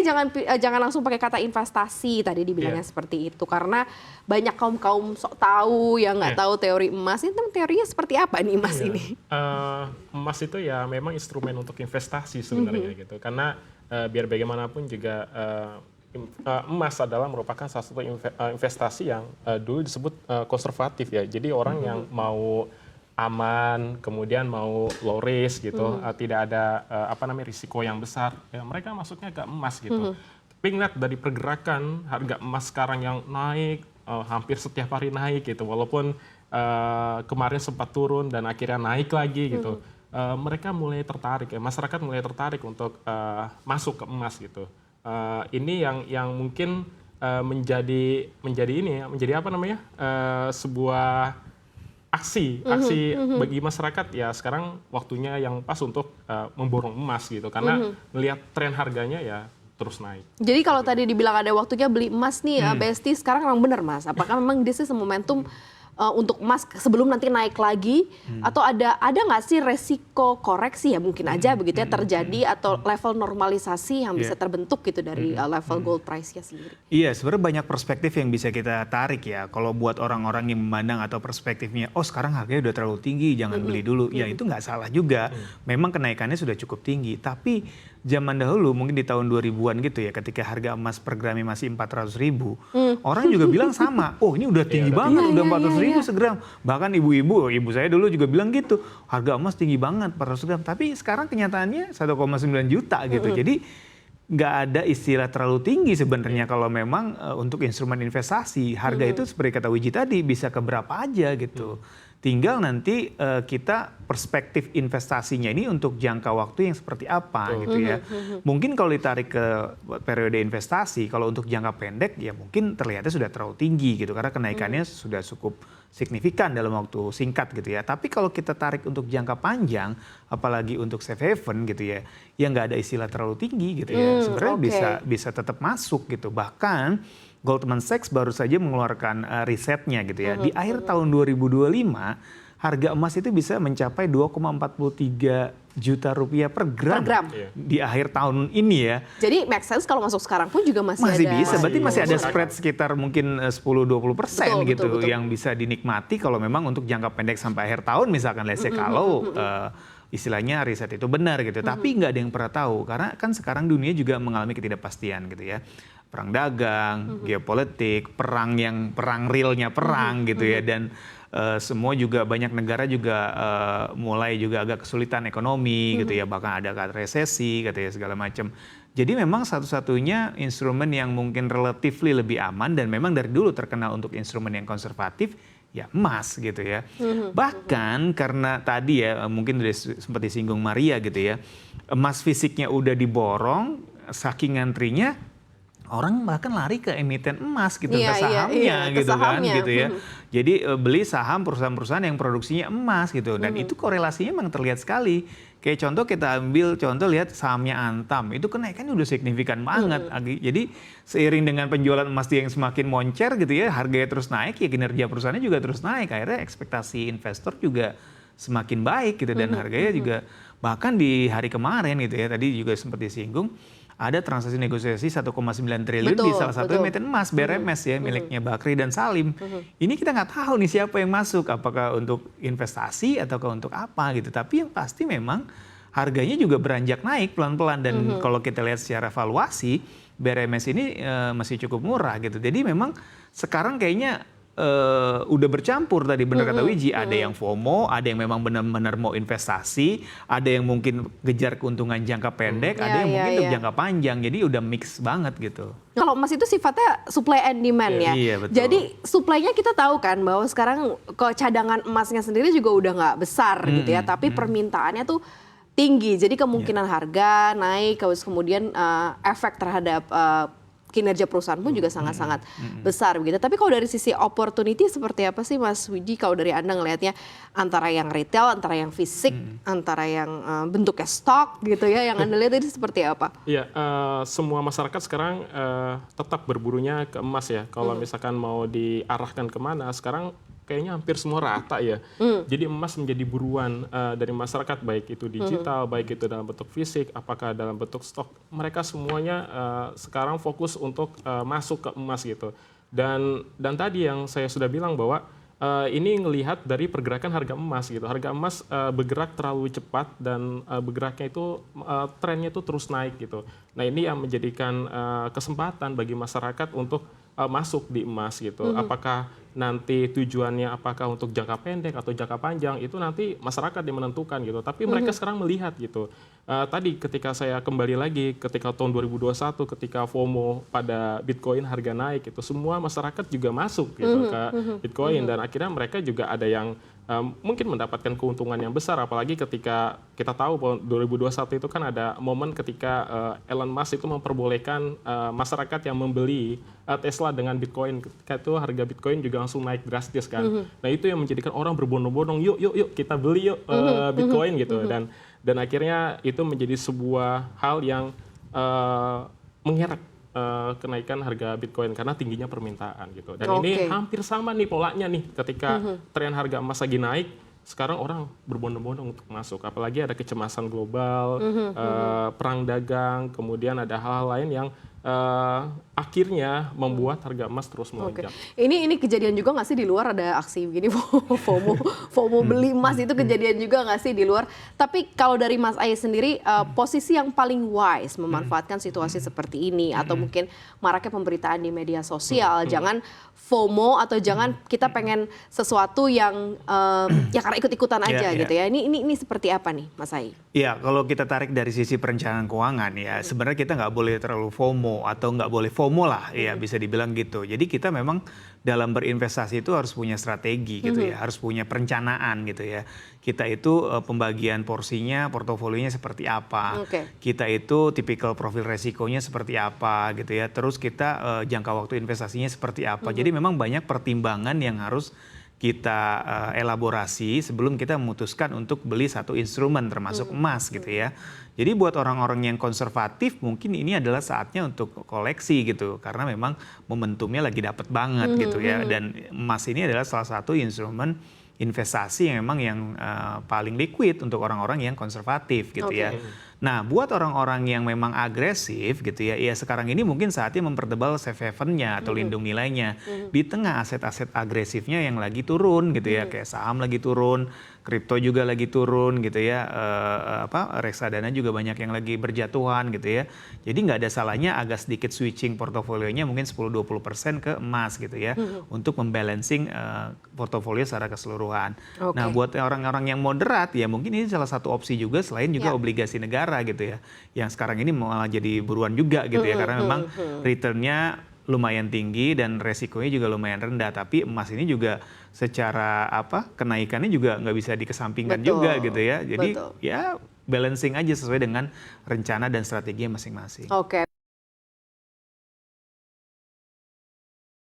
sebaiknya jangan langsung pakai kata investasi tadi dibilangnya seperti itu, karena banyak kaum sok tahu yang nggak tahu teori emas. Ini teorinya seperti apa nih emas ini? Emas itu ya memang instrumen untuk investasi sebenarnya gitu, karena biar bagaimanapun juga emas adalah merupakan salah satu investasi yang dulu disebut konservatif ya. Jadi orang yang mau aman, kemudian mau low risk gitu, tidak ada risiko yang besar, ya mereka masuknya ke emas gitu. Tapi ingat dari pergerakan harga emas sekarang yang naik, hampir setiap hari naik gitu, walaupun kemarin sempat turun dan akhirnya naik lagi gitu. Mereka mulai tertarik, ya masyarakat mulai tertarik untuk masuk ke emas gitu. Ini yang mungkin menjadi sebuah aksi bagi masyarakat ya sekarang waktunya yang pas untuk memborong emas gitu, karena melihat tren harganya ya terus naik. Jadi kalau tadi dibilang ada waktunya beli emas nih, Besti, sekarang memang benar Mas? Apakah memang this is momentum untuk emas sebelum nanti naik lagi, atau ada nggak sih resiko koreksi ya mungkin aja begitu ya terjadi, atau level normalisasi yang bisa terbentuk gitu dari level gold price-nya sendiri? Iya, sebenarnya banyak perspektif yang bisa kita tarik ya. Kalau buat orang-orang yang memandang atau perspektifnya, oh sekarang harganya udah terlalu tinggi, jangan beli dulu. Ya itu nggak salah juga. Memang kenaikannya sudah cukup tinggi. Tapi zaman dahulu mungkin di tahun 2000-an gitu ya, ketika harga emas per gramnya masih 400.000, orang juga bilang sama. Oh ini udah tinggi banget, udah 400.000 segram. Bahkan ibu saya dulu juga bilang gitu, harga emas tinggi banget 400 gram. Tapi sekarang kenyataannya 1,9 juta gitu. Jadi nggak ada istilah terlalu tinggi sebenarnya kalau memang untuk instrumen investasi. Harga itu seperti kata Wiji tadi bisa ke berapa aja gitu. Tinggal nanti kita perspektif investasinya ini untuk jangka waktu yang seperti apa gitu ya. Mungkin kalau ditarik ke periode investasi, kalau untuk jangka pendek ya mungkin terlihatnya sudah terlalu tinggi gitu. Karena kenaikannya sudah cukup signifikan dalam waktu singkat gitu ya. Tapi kalau kita tarik untuk jangka panjang, apalagi untuk safe haven gitu ya, ya nggak ada istilah terlalu tinggi gitu ya. Sebenarnya bisa tetap masuk gitu. Bahkan Goldman Sachs baru saja mengeluarkan risetnya gitu ya. Di akhir tahun 2025, harga emas itu bisa mencapai 2,43 juta rupiah per gram. Di akhir tahun ini ya. Jadi make sense kalau masuk sekarang pun juga masih ada. Bisa, berarti masih ada spread sekitar mungkin 10-20% gitu yang bisa dinikmati kalau memang untuk jangka pendek sampai akhir tahun misalkan let's say kalau istilahnya riset itu benar gitu. Tapi nggak ada yang pernah tahu karena kan sekarang dunia juga mengalami ketidakpastian gitu ya. Perang dagang, geopolitik, perang realnya perang gitu ya, dan semua juga banyak negara juga mulai juga agak kesulitan ekonomi gitu ya, bahkan ada resesi katanya segala macam. Jadi memang satu-satunya instrumen yang mungkin relatifly lebih aman dan memang dari dulu terkenal untuk instrumen yang konservatif ya emas gitu ya. Bahkan karena tadi ya mungkin udah sempat disinggung Maria gitu ya, emas fisiknya udah diborong saking ngantrinya, orang bahkan lari ke emiten emas gitu, ke sahamnya gitu kan gitu ya. Jadi beli saham perusahaan-perusahaan yang produksinya emas gitu, dan itu korelasinya memang terlihat sekali. Kayak contoh kita ambil contoh lihat sahamnya Antam, itu kenaikannya udah signifikan banget. Jadi seiring dengan penjualan emas yang semakin moncer gitu ya, harganya terus naik, ya kinerja perusahaannya juga terus naik. Akhirnya ekspektasi investor juga semakin baik gitu, dan harganya juga bahkan di hari kemarin gitu ya, tadi juga sempat disinggung, ada transaksi negosiasi 1,9 triliun di salah satu emiten emas, BRMS ya, miliknya Bakri dan Salim. Ini kita nggak tahu nih siapa yang masuk, apakah untuk investasi ataukah untuk apa gitu. Tapi yang pasti memang harganya juga beranjak naik pelan-pelan, dan kalau kita lihat secara valuasi, BRMS ini masih cukup murah gitu. Jadi memang sekarang kayaknya udah bercampur tadi benar kata Wiji, ada yang FOMO, ada yang memang benar-benar mau investasi, ada yang mungkin kejar keuntungan jangka pendek, ada yang mungkin untuk jangka panjang, jadi udah mix banget gitu. Kalau emas itu sifatnya supply and demand ya. Iya, betul. Jadi supply-nya kita tahu kan bahwa sekarang kok cadangan emasnya sendiri juga udah nggak besar gitu ya, tapi permintaannya tuh tinggi, jadi kemungkinan harga naik, kemudian efek terhadap kinerja perusahaan pun juga sangat-sangat besar begitu. Tapi kalau dari sisi opportunity seperti apa sih Mas Wiji, kalau dari Anda ngelihatnya antara yang retail, antara yang fisik, antara yang bentuknya stok gitu ya, yang Anda lihat itu seperti apa? Iya, semua masyarakat sekarang tetap berburunya ke emas ya. Kalau misalkan mau diarahkan kemana, sekarang kayaknya hampir semua rata ya. Jadi emas menjadi buruan dari masyarakat, baik itu digital, baik itu dalam bentuk fisik, apakah dalam bentuk stok. Mereka semuanya sekarang fokus untuk masuk ke emas gitu. Dan tadi yang saya sudah bilang bahwa ini ngelihat dari pergerakan harga emas gitu. Harga emas bergerak terlalu cepat dan bergeraknya itu trennya itu terus naik gitu. Nah ini yang menjadikan kesempatan bagi masyarakat untuk masuk di emas gitu. Apakah nanti tujuannya apakah untuk jangka pendek atau jangka panjang itu nanti masyarakat yang menentukan gitu. Tapi mereka sekarang melihat gitu. Tadi ketika saya kembali lagi ketika tahun 2021 ketika FOMO pada Bitcoin harga naik itu semua masyarakat juga masuk gitu ke Bitcoin dan akhirnya mereka juga ada yang mungkin mendapatkan keuntungan yang besar, apalagi ketika kita tahu bahwa 2021 itu kan ada momen ketika Elon Musk itu memperbolehkan masyarakat yang membeli Tesla dengan Bitcoin, ketika itu harga Bitcoin juga langsung naik drastis kan. Nah itu yang menjadikan orang berbondong-bondong, yuk kita beli yuk Bitcoin gitu, dan akhirnya itu menjadi sebuah hal yang mengerek kenaikan harga Bitcoin karena tingginya permintaan gitu. Dan ini hampir sama nih polanya nih ketika tren harga emas lagi naik, sekarang orang berbondong-bondong untuk masuk. Apalagi ada kecemasan global, perang dagang, kemudian ada hal-hal lain yang akhirnya membuat harga emas terus melonjak. Ini kejadian juga nggak sih di luar, ada aksi begini FOMO beli emas itu kejadian juga nggak sih di luar? Tapi kalau dari Mas Aye sendiri, posisi yang paling wise memanfaatkan situasi seperti ini atau mungkin maraknya pemberitaan di media sosial, jangan FOMO atau jangan kita pengen sesuatu yang ya karena ikut-ikutan aja gitu ya. Ini seperti apa nih Mas Aye? Iya, kalau kita tarik dari sisi perencanaan keuangan ya, sebenarnya kita nggak boleh terlalu FOMO atau nggak boleh FOMO lah, ya bisa dibilang gitu. Jadi kita memang dalam berinvestasi itu harus punya strategi gitu ya, harus punya perencanaan gitu ya. Kita itu pembagian porsinya, portofolionya seperti apa, kita itu tipikal profil resikonya seperti apa gitu ya. Terus kita jangka waktu investasinya seperti apa. Jadi memang banyak pertimbangan yang harus kita elaborasi sebelum kita memutuskan untuk beli satu instrumen termasuk emas gitu ya. Jadi buat orang-orang yang konservatif mungkin ini adalah saatnya untuk koleksi gitu karena memang momentumnya lagi dapat banget gitu ya, dan emas ini adalah salah satu instrumen investasi yang memang yang paling liquid untuk orang-orang yang konservatif gitu ya. Nah, buat orang-orang yang memang agresif gitu ya, ya sekarang ini mungkin saatnya mempertebal safe haven-nya atau lindung nilainya di tengah aset-aset agresifnya yang lagi turun gitu ya, kayak saham lagi turun, kripto juga lagi turun gitu ya, reksadana juga banyak yang lagi berjatuhan gitu ya. Jadi nggak ada salahnya agak sedikit switching portofolionya mungkin 10-20% ke emas gitu ya, untuk membalancing portofolio secara keseluruhan. Nah, buat orang-orang yang moderat ya mungkin ini salah satu opsi juga selain juga obligasi negara gitu ya, yang sekarang ini malah jadi buruan juga gitu ya, karena memang returnnya lumayan tinggi dan resikonya juga lumayan rendah, tapi emas ini juga secara kenaikannya juga nggak bisa dikesampingkan juga gitu ya, jadi ya balancing aja sesuai dengan rencana dan strategi masing-masing.